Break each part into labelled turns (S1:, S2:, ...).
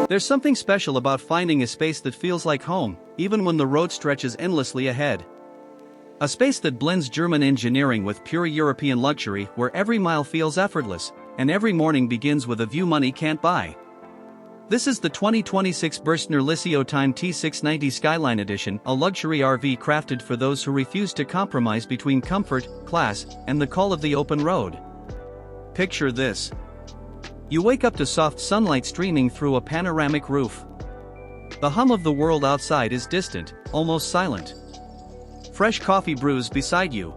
S1: There's something special about finding a space that feels like home, even when the road stretches endlessly ahead. A space that blends German engineering with pure European luxury, where every mile feels effortless, and every morning begins with a view money can't buy. This is the 2026 Burstner Lyseo Time T690 SkyLine Edition, a luxury RV crafted for those who refuse to compromise between comfort, class, and the call of the open road. Picture this. You wake up to soft sunlight streaming through a panoramic roof. The hum of the world outside is distant, almost silent. Fresh coffee brews beside you.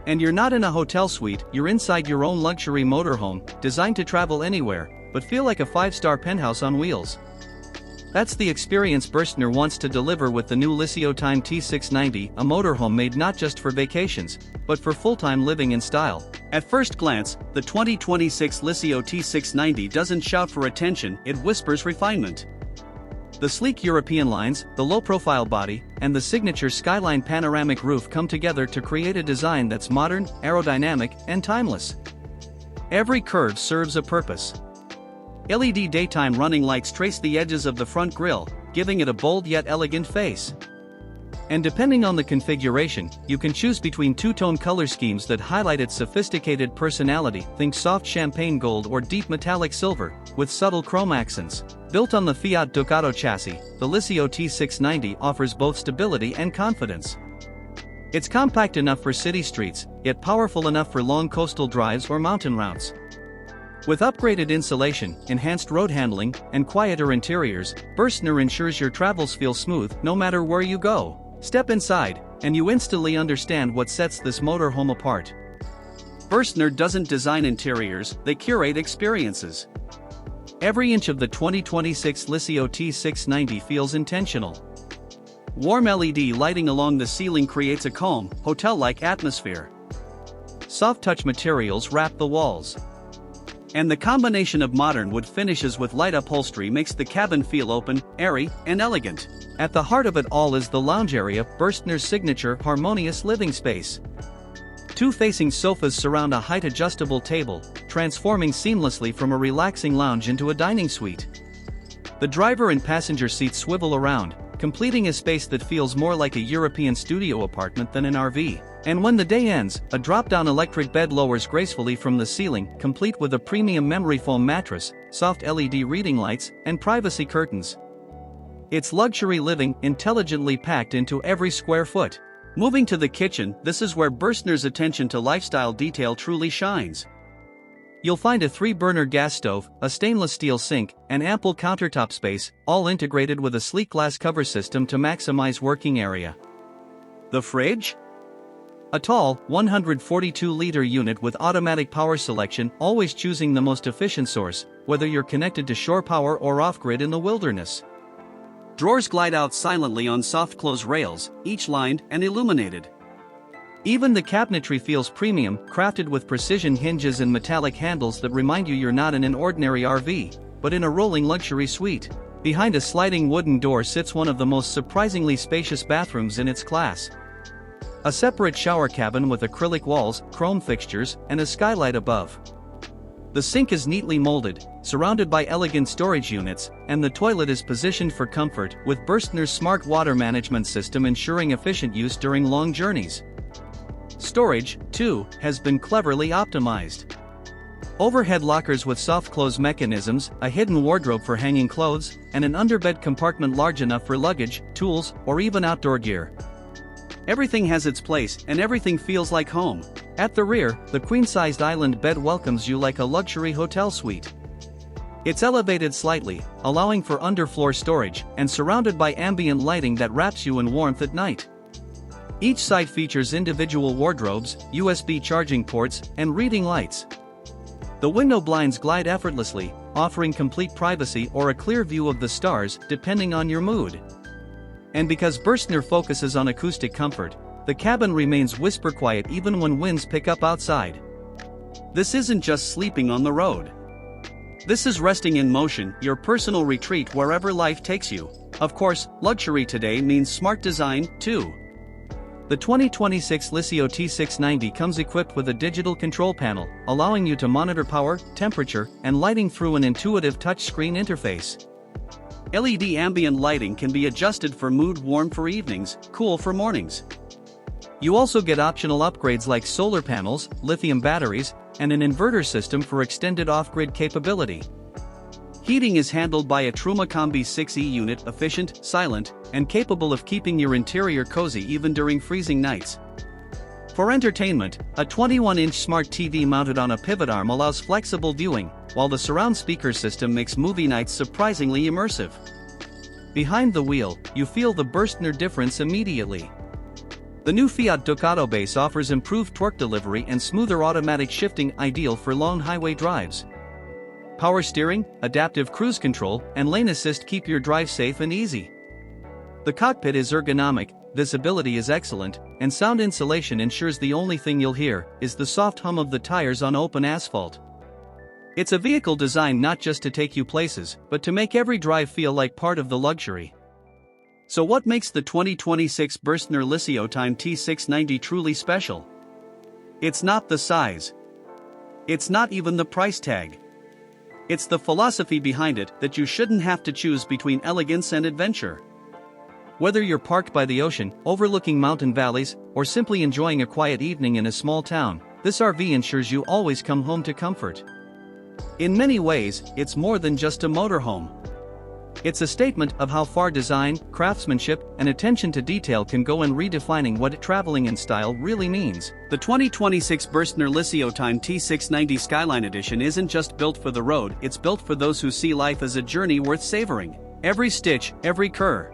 S1: And you're not in a hotel suite, you're inside your own luxury motorhome, designed to travel anywhere, but feel like a 5-star penthouse on wheels. That's the experience Burstner wants to deliver with the new Lyseo Time T690, a motorhome made not just for vacations, but for full-time living in style. At first glance, the 2026 Lyseo T690 doesn't shout for attention, it whispers refinement. The sleek European lines, the low-profile body, and the signature SkyLine panoramic roof come together to create a design that's modern, aerodynamic, and timeless. Every curve serves a purpose. LED daytime running lights trace the edges of the front grille, giving it a bold yet elegant face. And depending on the configuration, you can choose between two-tone color schemes that highlight its sophisticated personality. Think soft champagne gold or deep metallic silver, with subtle chrome accents. Built on the Fiat Ducato chassis, the Lyseo T690 offers both stability and confidence. It's compact enough for city streets, yet powerful enough for long coastal drives or mountain routes. With upgraded insulation, enhanced road handling, and quieter interiors, Burstner ensures your travels feel smooth no matter where you go. Step inside, and you instantly understand what sets this motorhome apart. Burstner doesn't design interiors, they curate experiences. Every inch of the 2026 Lyseo T690 feels intentional. Warm LED lighting along the ceiling creates a calm, hotel-like atmosphere. Soft-touch materials wrap the walls. And the combination of modern wood finishes with light upholstery makes the cabin feel open, airy, and elegant. At the heart of it all is the lounge area, Burstner's signature harmonious living space. Two facing sofas surround a height-adjustable table, transforming seamlessly from a relaxing lounge into a dining suite. The driver and passenger seats swivel around, completing a space that feels more like a European studio apartment than an RV. And when the day ends, a drop-down electric bed lowers gracefully from the ceiling, complete with a premium memory foam mattress, soft LED reading lights, and privacy curtains. It's luxury living, intelligently packed into every square foot. Moving to the kitchen, this is where Burstner's attention to lifestyle detail truly shines. You'll find a 3-burner gas stove, a stainless steel sink, and ample countertop space, all integrated with a sleek glass cover system to maximize working area. The fridge? A tall, 142-liter unit with automatic power selection, always choosing the most efficient source, whether you're connected to shore power or off-grid in the wilderness. Drawers glide out silently on soft-close rails, each lined and illuminated. Even the cabinetry feels premium, crafted with precision hinges and metallic handles that remind you you're not in an ordinary RV, but in a rolling luxury suite. Behind a sliding wooden door sits one of the most surprisingly spacious bathrooms in its class. A separate shower cabin with acrylic walls, chrome fixtures, and a skylight above. The sink is neatly molded, surrounded by elegant storage units, and the toilet is positioned for comfort, with Burstner's smart water management system ensuring efficient use during long journeys. Storage, too, has been cleverly optimized. Overhead lockers with soft close mechanisms, a hidden wardrobe for hanging clothes, and an underbed compartment large enough for luggage, tools, or even outdoor gear. Everything has its place, and everything feels like home. At the rear, the queen-sized island bed welcomes you like a luxury hotel suite. It's elevated slightly, allowing for underfloor storage, and surrounded by ambient lighting that wraps you in warmth at night. Each side features individual wardrobes, USB charging ports, and reading lights. The window blinds glide effortlessly, offering complete privacy or a clear view of the stars, depending on your mood. And because Burstner focuses on acoustic comfort, the cabin remains whisper quiet even when winds pick up outside. This isn't just sleeping on the road. This is resting in motion, your personal retreat wherever life takes you. Of course, luxury today means smart design, too. The 2026 Lyseo T690 comes equipped with a digital control panel, allowing you to monitor power, temperature, and lighting through an intuitive touchscreen interface. LED ambient lighting can be adjusted for mood, warm for evenings, cool for mornings. You also get optional upgrades like solar panels, lithium batteries, and an inverter system for extended off-grid capability. Heating is handled by a Truma Combi 6E unit, efficient, silent, and capable of keeping your interior cozy even during freezing nights. For entertainment, a 21-inch smart TV mounted on a pivot arm allows flexible viewing, while the surround speaker system makes movie nights surprisingly immersive. Behind the wheel, you feel the Burstner difference immediately. The new Fiat Ducato base offers improved torque delivery and smoother automatic shifting, ideal for long highway drives. Power steering, adaptive cruise control, and lane assist keep your drive safe and easy. The cockpit is ergonomic, visibility is excellent, and sound insulation ensures the only thing you'll hear is the soft hum of the tires on open asphalt. It's a vehicle designed not just to take you places, but to make every drive feel like part of the luxury. So what makes the 2026 Burstner Lyseo Time T690 truly special? It's not the size. It's not even the price tag. It's the philosophy behind it that you shouldn't have to choose between elegance and adventure. Whether you're parked by the ocean, overlooking mountain valleys, or simply enjoying a quiet evening in a small town, this RV ensures you always come home to comfort. In many ways, it's more than just a motorhome. It's a statement of how far design, craftsmanship, and attention to detail can go in redefining what traveling in style really means. The 2026 Burstner Lyseo Time T690 SkyLine Edition isn't just built for the road, it's built for those who see life as a journey worth savoring. Every stitch, every curve,